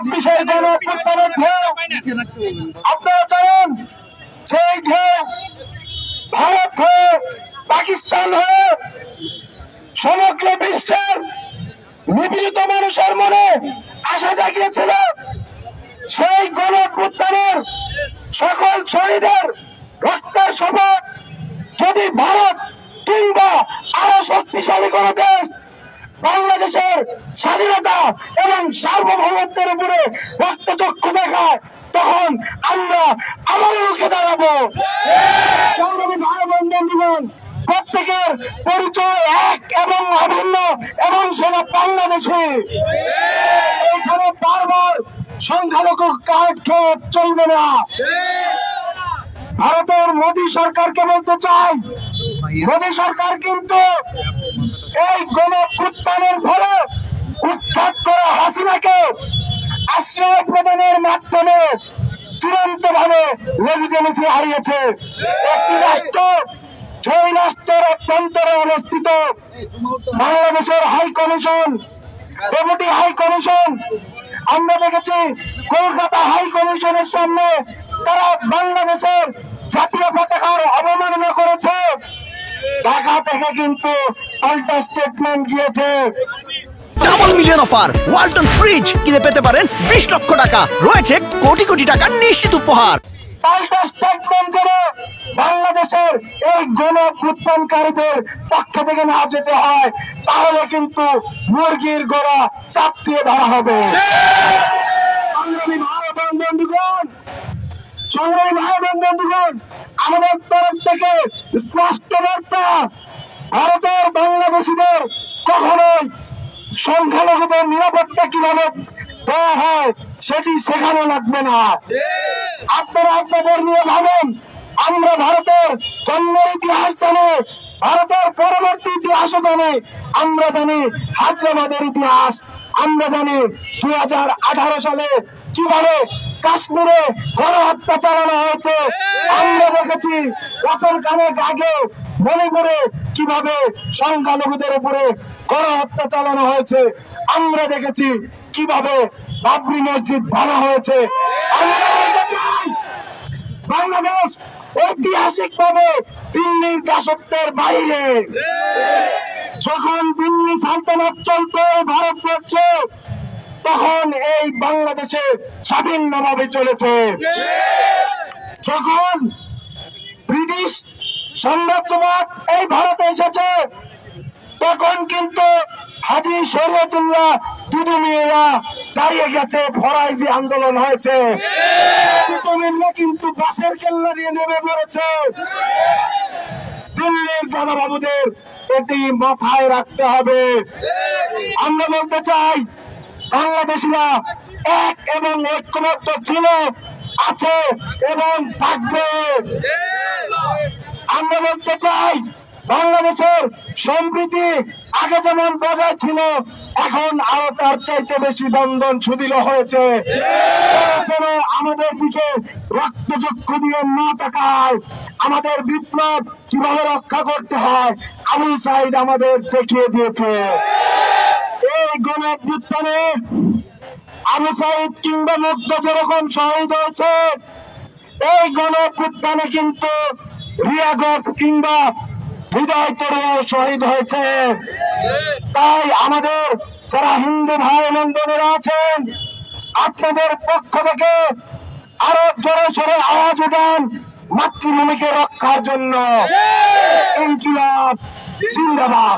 চব্বিশের গণঅভ্যুত্থানের ঢেউ আপনারা জানেন, সেই ঢেউ ভারত হয়ে, পাকিস্তান হয়ে সমগ্র বিশ্বের নিপীড়িত মানুষের মনে আশা জাগিয়েছিল। সেই গণঅভ্যুত্থানের সকল শহীদের রক্তের শপথ যদি ভারত কিংবা আরো শক্তিশালী কোন দেশ বাংলাদেশের স্বাধীনতা এবং সার্বভৌমত্বের উপরে রক্তচক্ষু দেখায়, তখন আমরা আবার রুখে দাঁড়াবো। সংগ্রামী ভাই বোন বন্ধুগণ, প্রত্যেকের পরিচয় এক এবং অভিন্ন, এবং সেটা বাংলাদেশে। এখানে বারবার সংখ্যালঘু কার্ড খেয়ে চলবে না। ভারতের মোদী সরকারকে বলতে চাই, মোদী সরকার কিন্তু এই গণঅভ্যুত্থানের ফলে উৎখাত করা হাসিনাকে আশ্রয় প্রদানের মাধ্যমে চূড়ান্ত ভাবে লেজিটিমেসি হারিয়েছে। একটি রাষ্ট্র, সেই রাষ্ট্রের অভ্যন্তরে অবস্থিত বাংলাদেশের high commission, deputy high commission, আমরা দেখেছি কলকাতা হাই কমিশনের সামনে তারা বাংলাদেশের জাতীয় পতাকার অবমাননা করেছে। ঢাকা থেকে কিন্তু পাল্টা স্টেটমেন্ট গিয়েছে। Double million offer, Walton fridge কিনে পেতে পারেন 20 লক্ষ টাকা, রয়েছে কোটি কোটি টাকার নিশ্চিত উপহার। পাল্টা স্টেটমেন্ট যেন বাংলাদেশের এই গণঅভ্যুত্থানকারীদের পক্ষ থেকে না যেতে হয়, তাহলে কিন্তু মুরগির গলা চাপ দিয়ে ধরা হবে। সংগ্রামী ভাই বোন বন্ধুগণ, সংগ্রামী ভাই বোন বন্ধুগণ, আমাদের তরফ থেকে স্পষ্ট বার্তা, ভারতের বাংলাদেশিদের কখনোই সংখ্যালঘুদের নিরাপত্তা কিভাবে দেওয়া হয় সেটি শেখানো লাগবে না। আপনারা আপনাদের নিয়ে ভাবেন। আমরা ভারতের জন্মের ইতিহাস জানি, ভারতের পরবর্তী ইতিহাসও জানি। আমরা জানি হায়দ্রাবাদের ইতিহাস, আমরা জানি 2018 সালে কিভাবে কাশ্মীরে গণহত্যা চালানো হয়েছে। আমরা দেখেছি বছর খানেক আগে মণিপুরে কিভাবে সংখ্যালঘুদের উপরে গণহত্যা চালানো হয়েছে। আমরা দেখেছি কিভাবে বাবরি মসজিদ ভাঙা হয়েছে। আমরা বলতে চাই, বাংলাদেশ ঐতিহাসিক ভাবে দিল্লির দাসত্বের বাইরে। যখন দিল্লি সালতানাত চলত ভারতবর্ষে, তখন এই বাংলাদেশে স্বাধীনভাবে চলেছে। যখন ব্রিটিশ সাম্রাজ্যবাদ এই ভারতে এসেছে, তখন কিন্তু হাজী শরীয়তুল্লাহ দুদু মিয়া দাঁড়িয়ে গেছে। ফরাই যে আন্দোলন হয়েছে, কিন্তু বাসের কেল্লা নিয়ে নেমে পড়েছে। দিল্লির দাদাবাবুদের এটি মাথায় রাখতে হবে। আমরা বলতে চাই, বাংলাদেশিরা এক এবং ঐক্যবদ্ধ ছিল, আছে এবং থাকবে। আমরা বলতে চাই, বাংলাদেশের সম্প্রীতি আগে যেমন বজায় ছিল, এখন আরো তার চাইতে বেশি বন্ধন সুদৃঢ় হয়েছে। যেন আমাদের দিকে রক্তচক্ষু দিয়ে না তাকায়। আমাদের বিপ্লব কিভাবে রক্ষা করতে হয় আবু সাইদ আমাদের দেখিয়ে দিয়েছে। এই গণঅভ্যুত্থানে আবু সাইদ কিংবা মুগ্ধ যেরকম শহীদ হয়েছে, এই গণঅভ্যুত্থানে কিন্তু রিয়াগত কিংবা হৃদয় তরুণ শহীদ হয়েছে। তাই আমাদের যারা হিন্দু ভাই এবং বোনেরা আছেন, আপনাদের পক্ষ থেকে আরো জোরে সোরে আওয়াজ উঠান মাতৃভূমিকে রক্ষার জন্য। ইনকিলাব জিন্দাবাদ।